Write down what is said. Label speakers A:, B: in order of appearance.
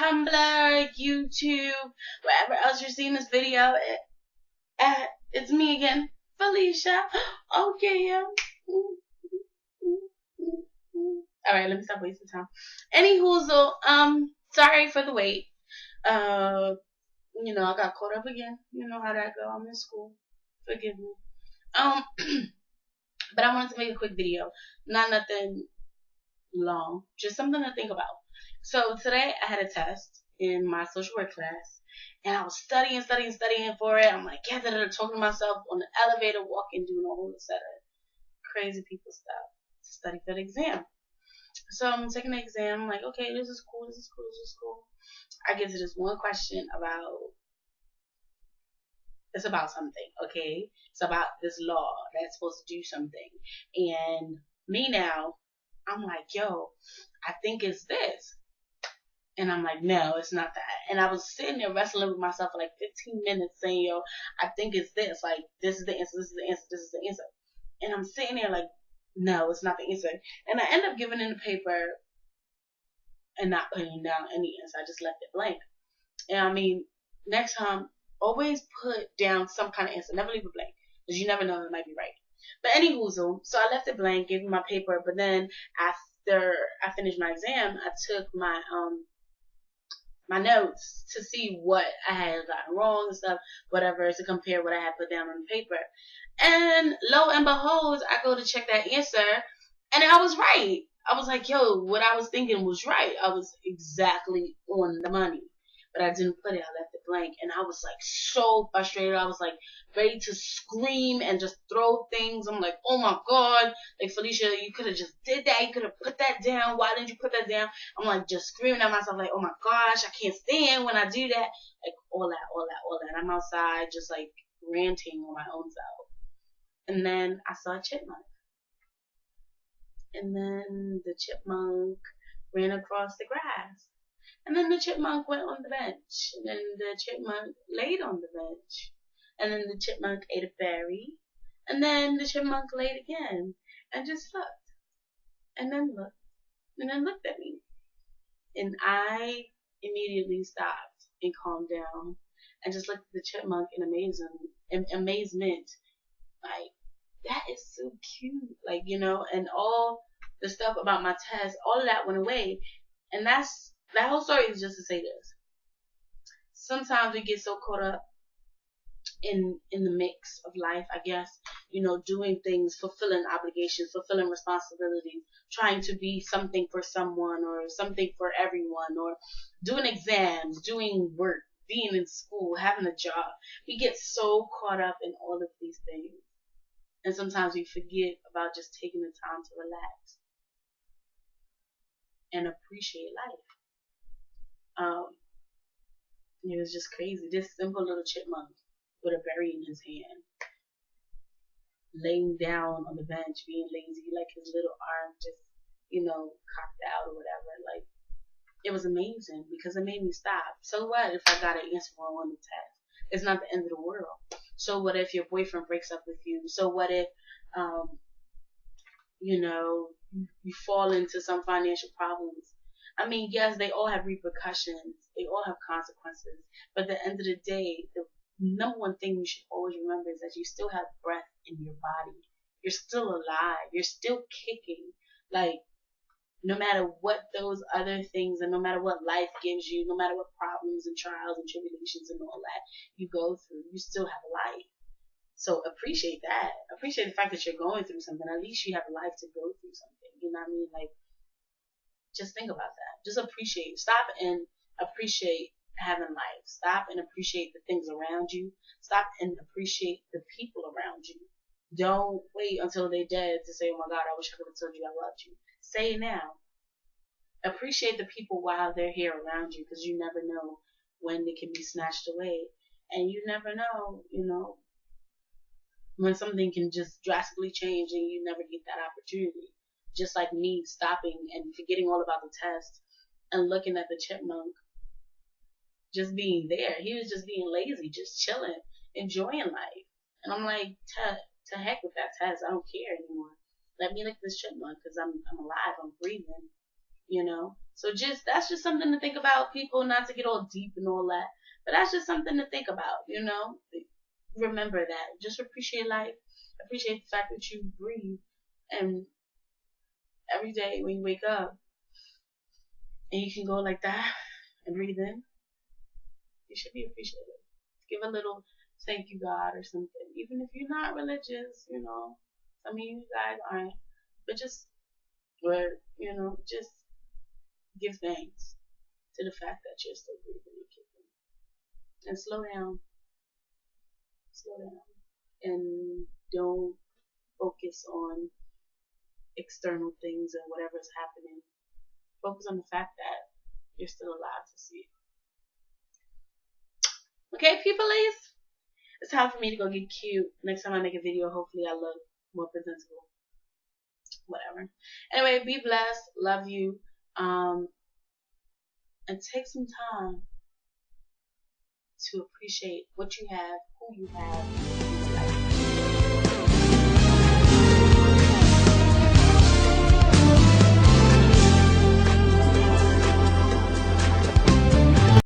A: Tumblr, YouTube, wherever else you're seeing this video. It's me again, Felicia. Okay, yeah. Alright, let me stop wasting time. Anywhoozle, sorry for the wait. I got caught up again. You know how that go. I'm in school. Forgive me. But I wanted to make a quick video. Not nothing long. Just something to think about. So today I had a test in my social work class. And I was studying for it. I'm like, talking to myself on the elevator, walking, doing a whole set of crazy people stuff to study for the exam. So I'm taking the exam. I'm like, okay, this is cool. I get to this one question it's about something, okay? It's about this law that's supposed to do something. And me now, I'm like, yo, I think it's this. And I'm like, no, it's not that. And I was sitting there wrestling with myself for like 15 minutes saying, yo, I think it's this. Like, this is the answer, this is the answer, this is the answer. And I'm sitting there like, no, it's not the answer. And I end up giving in the paper and not putting down any answer. I just left it blank. And I mean, next time, always put down some kind of answer. Never leave it blank. Because you never know, it might be right. But anywho, so I left it blank, gave him my paper. But then after I finished my exam, I took my my notes to see what I had gotten wrong and stuff, whatever, to compare what I had put down on the paper. And lo and behold, I go to check that answer, and I was right. I was like, yo, what I was thinking was right. I was exactly on the money. But I didn't put it. I left it blank. And I was like so frustrated. I was like ready to scream and just throw things. I'm like, oh my God. Like, Felicia, you could have just did that. You could have put that down. Why didn't you put that down? I'm like just screaming at myself like, oh my gosh, I can't stand when I do that. Like all that. I'm outside just like ranting on my own self. And then I saw a chipmunk. And then the chipmunk ran across the grass. And then the chipmunk went on the bench. And then the chipmunk laid on the bench. And then the chipmunk ate a berry. And then the chipmunk laid again. And just looked. And then looked. And then looked at me. And I immediately stopped and calmed down. And just looked at the chipmunk in amazement. Like, that is so cute. Like, and all the stuff about my test, all of that went away. And that whole story is just to say this. Sometimes we get so caught up in the mix of life, I guess, doing things, fulfilling obligations, fulfilling responsibilities, trying to be something for someone or something for everyone, or doing exams, doing work, being in school, having a job. We get so caught up in all of these things. And sometimes we forget about just taking the time to relax and appreciate life. It was just crazy. This simple little chipmunk with a berry in his hand, laying down on the bench, being lazy, like his little arm just, cocked out or whatever. Like, it was amazing because it made me stop. So what if I got an answer wrong on the test? It's not the end of the world. So what if your boyfriend breaks up with you? So what if, you fall into some financial problems? I mean, yes, they all have repercussions. They all have consequences. But at the end of the day, the number one thing you should always remember is that you still have breath in your body. You're still alive. You're still kicking. Like, no matter what those other things and no matter what life gives you, no matter what problems and trials and tribulations and all that you go through, you still have a life. So appreciate that. Appreciate the fact that you're going through something. At least you have a life to go through something. You know what I mean? Like, just think about that. Just appreciate. Stop and appreciate having life. Stop and appreciate the things around you. Stop and appreciate the people around you. Don't wait until they're dead to say, oh my God, I wish I could have told you I loved you. Say it now. Appreciate the people while they're here around you, because you never know when they can be snatched away. And you never know, when something can just drastically change and you never get that opportunity. Just like me stopping and forgetting all about the test and looking at the chipmunk just being there. He was just being lazy, just chilling, enjoying life. And I'm like, to heck with that test. I don't care anymore. Let me look at this chipmunk because I'm alive. I'm breathing. you know. So that's just something to think about, people, not to get all deep and all that. But that's just something to think about, you know. Remember that. Just appreciate life. Appreciate the fact that you breathe. And every day when you wake up and you can go like that and breathe in, you should be appreciative. Give a little thank you, God, or something. Even if you're not religious, you know. Some of you guys aren't. But just, or, you know, just give thanks to the fact that you're still breathing and kicking. And slow down. Slow down. And don't focus on external things and whatever's happening. Focus on the fact that you're still alive to see it. Okay, peoples? It's time for me to go get cute. Next time I make a video, hopefully I look more presentable. Whatever. Anyway, be blessed. Love you. And take some time to appreciate what you have, who you have,